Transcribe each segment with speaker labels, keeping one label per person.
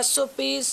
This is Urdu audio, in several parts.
Speaker 1: SOPs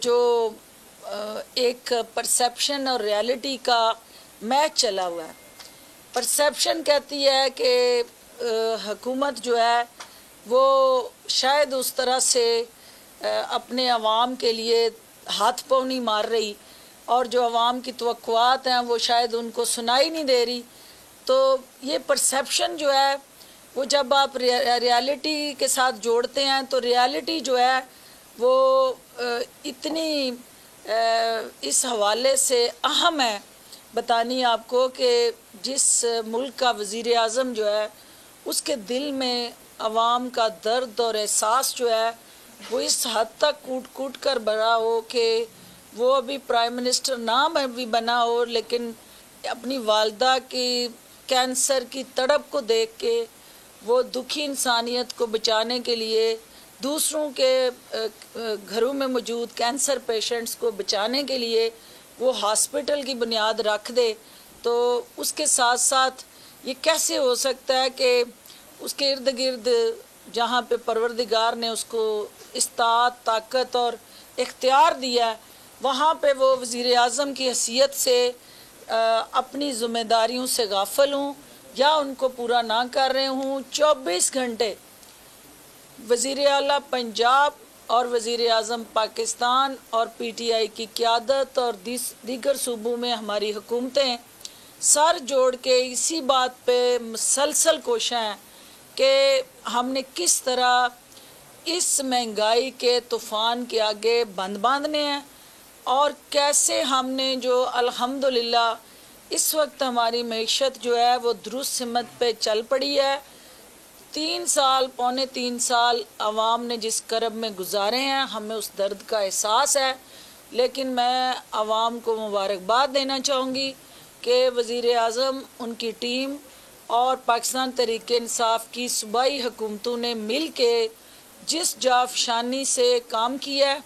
Speaker 1: جو ایک پرسیپشن اور ریالٹی کا میچ چلا ہوا ہے. پرسیپشن کہتی ہے کہ حکومت جو ہے وہ شاید اس طرح سے اپنے عوام کے لیے ہاتھ پاؤں نہیں مار رہی، اور جو عوام کی توقعات ہیں وہ شاید ان کو سنائی نہیں دے رہی. تو یہ پرسیپشن جو ہے وہ جب آپ ریالٹی کے ساتھ جوڑتے ہیں تو ریالٹی جو ہے وہ اتنی اس حوالے سے اہم ہے بتانی آپ کو کہ جس ملک کا وزیر اعظم جو ہے اس کے دل میں عوام کا درد اور احساس جو ہے وہ اس حد تک کوٹ کوٹ کر بھرا ہو کہ وہ ابھی پرائم منسٹر نام بھی بنا ہو، لیکن اپنی والدہ کی کینسر کی تڑپ کو دیکھ کے وہ دکھی انسانیت کو بچانے کے لیے دوسروں کے گھروں میں موجود کینسر پیشنٹس کو بچانے کے لیے وہ ہاسپٹل کی بنیاد رکھ دے. تو اس کے ساتھ ساتھ یہ کیسے ہو سکتا ہے کہ اس کے ارد گرد جہاں پہ پروردگار نے اس کو استطاعت، طاقت اور اختیار دیا ہے، وہاں پہ وہ وزیر اعظم کی حیثیت سے اپنی ذمہ داریوں سے غافل ہوں یا ان کو پورا نہ کر رہے ہوں. 24 گھنٹے وزیر اعلیٰ پنجاب اور وزیر اعظم پاکستان اور پی ٹی آئی کی قیادت اور دیگر صوبوں میں ہماری حکومتیں سر جوڑ کے اسی بات پہ مسلسل کوشاں ہیں کہ ہم نے کس طرح اس مہنگائی کے طوفان کے آگے بند باندھنے ہیں، اور کیسے ہم نے جو الحمدللہ اس وقت ہماری معیشت جو ہے وہ درست سمت پہ چل پڑی ہے. 3 سال عوام نے جس کرب میں گزارے ہیں، ہمیں اس درد کا احساس ہے، لیکن میں عوام کو مبارکباد دینا چاہوں گی کہ وزیر اعظم، ان کی ٹیم اور پاکستان تحریک انصاف کی صوبائی حکومتوں نے مل کے جس جافشانی سے کام کیا ہے،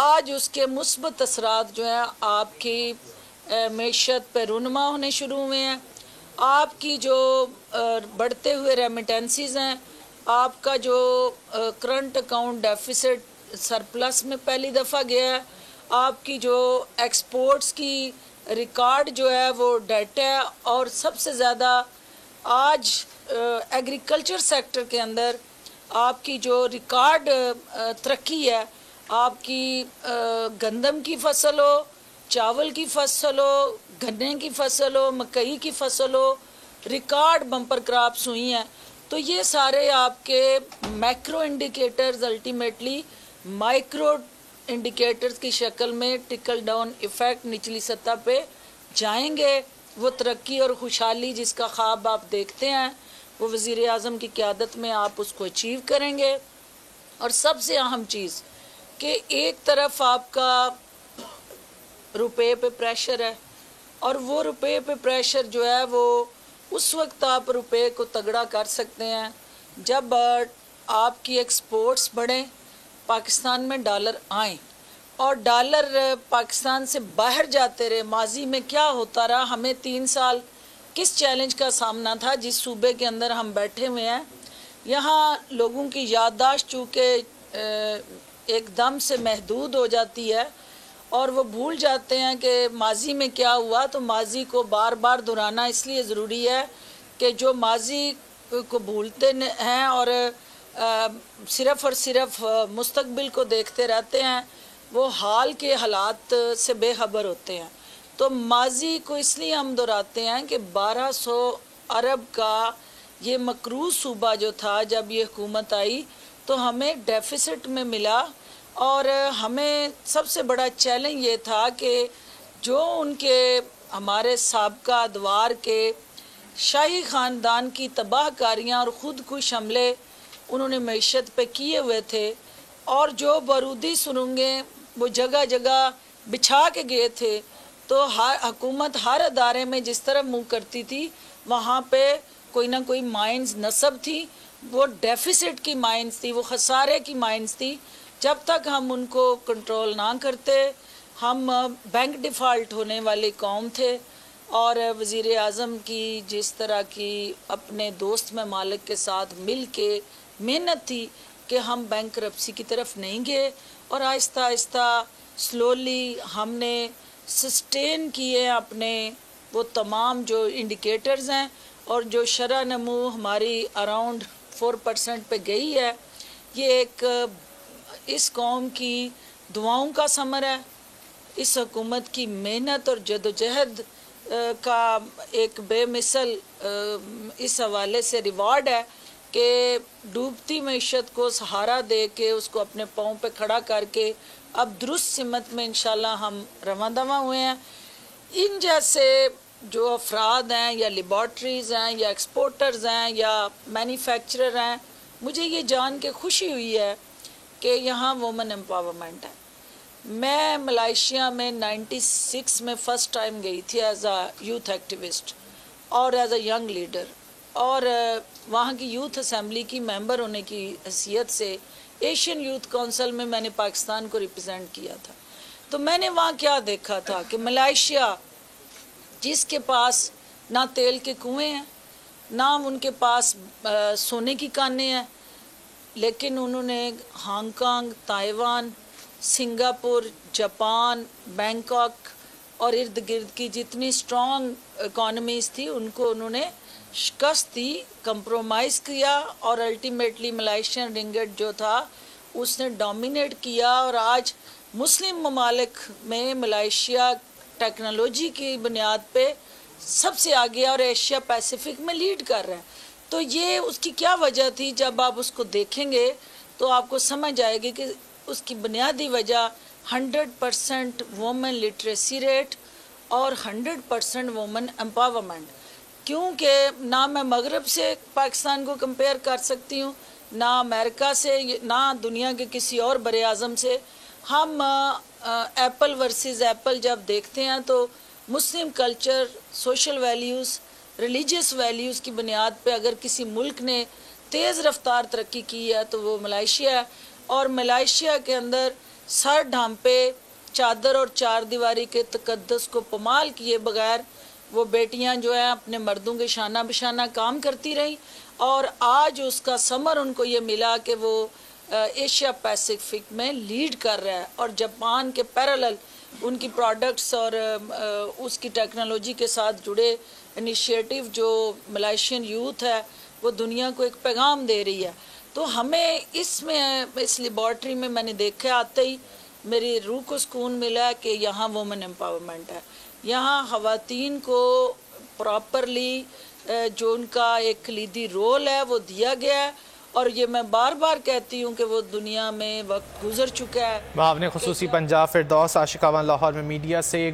Speaker 1: آج اس کے مثبت اثرات جو ہیں آپ کی معیشت پہ رونما ہونے شروع ہوئے ہیں. آپ کی جو بڑھتے ہوئے ریمیٹنسیز ہیں، آپ کا جو کرنٹ اکاؤنٹ ڈیفیسٹ سرپلس میں پہلی دفعہ گیا ہے، آپ کی جو ایکسپورٹس کی ریکارڈ جو ہے وہ ڈیٹ ہے، اور سب سے زیادہ آج ایگریکلچر سیکٹر کے اندر آپ کی جو ریکارڈ ترقی ہے، آپ کی گندم کی فصل ہو، چاول کی فصل ہو، گنے کی فصل ہو، مکئی کی فصل ہو، ریکارڈ بمپر کراپس ہوئی ہیں. تو یہ سارے آپ کے macro indicators ultimately micro indicators کی شکل میں ٹکل ڈاؤن ایفیکٹ نچلی سطح پہ جائیں گے. وہ ترقی اور خوشحالی جس کا خواب آپ دیکھتے ہیں وہ وزیر اعظم کی قیادت میں آپ اس کو اچیو کریں گے. اور سب سے اہم چیز کہ ایک طرف آپ کا روپے پہ پریشر ہے، اور وہ روپے پہ پریشر جو ہے وہ اس وقت آپ روپے کو تگڑا کر سکتے ہیں جب آپ کی ایکسپورٹس بڑھیں، پاکستان میں ڈالر آئیں، اور ڈالر پاکستان سے باہر جاتے رہے. ماضی میں کیا ہوتا رہا، ہمیں 3 سال کس چیلنج کا سامنا تھا. جس صوبے کے اندر ہم بیٹھے ہوئے ہیں، یہاں لوگوں کی یادداشت چونکہ ایک دم سے محدود ہو جاتی ہے اور وہ بھول جاتے ہیں کہ ماضی میں کیا ہوا. تو ماضی کو بار بار دہرانا اس لیے ضروری ہے کہ جو ماضی کو بھولتے ہیں اور صرف اور صرف مستقبل کو دیکھتے رہتے ہیں، وہ حال کے حالات سے بے خبر ہوتے ہیں. تو ماضی کو اس لیے ہم دہراتے ہیں کہ 1200 ارب کا یہ مقروض صوبہ جو تھا جب یہ حکومت آئی تو ہمیں ڈیفیسٹ میں ملا، اور ہمیں سب سے بڑا چیلنج یہ تھا کہ جو ان کے ہمارے سابقہ ادوار کے شاہی خاندان کی تباہ کاریاں اور خود کش حملے انہوں نے معیشت پہ کیے ہوئے تھے، اور جو بارودی سرنگیں وہ جگہ جگہ بچھا کے گئے تھے، تو حکومت ہر ادارے میں جس طرح منہ کرتی تھی وہاں پہ کوئی نہ کوئی مائنز نصب تھی. وہ ڈیفیسٹ کی مائنز تھی، وہ خسارے کی مائنز تھی. جب تک ہم ان کو کنٹرول نہ کرتے ہم بینک ڈیفالٹ ہونے والی قوم تھے. اور وزیر اعظم کی جس طرح کی اپنے دوست ممالک کے ساتھ مل کے محنت تھی کہ ہم بینک کرپسی کی طرف نہیں گئے، اور آہستہ آہستہ سلولی ہم نے سسٹین کیے اپنے وہ تمام جو انڈیکیٹرز ہیں، اور جو شرح نمو ہماری اراؤنڈ 4% پہ گئی ہے، یہ ایک اس قوم کی دعاؤں کا ثمر ہے، اس حکومت کی محنت اور جدوجہد کا ایک بے مثل اس حوالے سے ریوارڈ ہے کہ ڈوبتی معیشت کو سہارا دے کے اس کو اپنے پاؤں پہ کھڑا کر کے اب درست سمت میں انشاءاللہ ہم رواں دواں ہوئے ہیں۔ ان جیسے جو افراد ہیں یا لیبارٹریز ہیں یا ایکسپورٹرز ہیں یا مینوفیکچرر ہیں، مجھے یہ جان کے خوشی ہوئی ہے کہ یہاں وومن امپاورمنٹ ہے۔ میں ملائیشیا میں 96 میں فرسٹ ٹائم گئی تھی ایز اے یوتھ ایکٹیوسٹ اور ایز اے ینگ لیڈر، اور وہاں کی یوتھ اسمبلی کی ممبر ہونے کی حیثیت سے ایشین یوتھ کونسل میں میں نے پاکستان کو ریپرزینٹ کیا تھا۔ تو میں نے وہاں کیا دیکھا تھا کہ ملائیشیا جس کے پاس نہ تیل کے کنویں ہیں، نہ ان کے پاس سونے کی کانیں ہیں، لیکن انہوں نے Hong Kong, Taiwan, Singapore, Japan, Bangkok اور ارد گرد کی جتنی اسٹرانگ اکانومیز تھی ان کو انہوں نے شکست دی، کمپرومائز کیا، اور الٹیمیٹلی ملائیشین رنگٹ جو تھا اس نے ڈومینیٹ کیا، اور آج مسلم ممالک میں ملائیشیا ٹیکنالوجی کی بنیاد پہ سب سے آگے اور ایشیا پیسیفک میں لیڈ کر رہا ہے۔ تو یہ اس کی کیا وجہ تھی؟ جب آپ اس کو دیکھیں گے تو آپ کو سمجھ آئے گی کہ اس کی بنیادی وجہ 100% وومن لٹریسی ریٹ اور 100% وومن امپاورمنٹ، کیونکہ نہ میں مغرب سے پاکستان کو کمپیئر کر سکتی ہوں، نہ امریکہ سے، نہ دنیا کے کسی اور بر اعظم سے۔ ہم ایپل ورسز ایپل جب دیکھتے ہیں تو مسلم culture, social values, religious values کی بنیاد پہ اگر کسی ملک نے تیز رفتار ترقی کی ہے تو وہ ملائیشیا ہے، اور ملائیشیا کے اندر سر ڈھانپے چادر اور چار دیواری کے تقدس کو پامال کیے بغیر وہ بیٹیاں جو ہیں اپنے مردوں کے شانہ بشانہ کام کرتی رہیں، اور آج اس کا ثمر ان کو یہ ملا کہ وہ ایشیا پیسیفک میں لیڈ کر رہا ہے، اور جاپان کے پیرالل ان کی پروڈکٹس اور اس کی ٹیکنالوجی کے ساتھ جڑے انیشیٹو جو ملائیشین یوتھ ہے وہ دنیا کو ایک پیغام دے رہی ہے۔ تو ہمیں اس لیبارٹری میں نے دیکھا آتے ہی میری روح کو سکون ملا ہے کہ یہاں وومن امپاورمنٹ ہے، یہاں خواتین کو پراپرلی جو ان کا ایک کلیدی رول ہے وہ دیا گیا ہے، اور یہ میں بار بار کہتی ہوں کہ وہ دنیا میں وقت گزر چکا ہے۔
Speaker 2: معاون خصوصی پنجاب فردوس عاشقاں لاہور میں میڈیا سے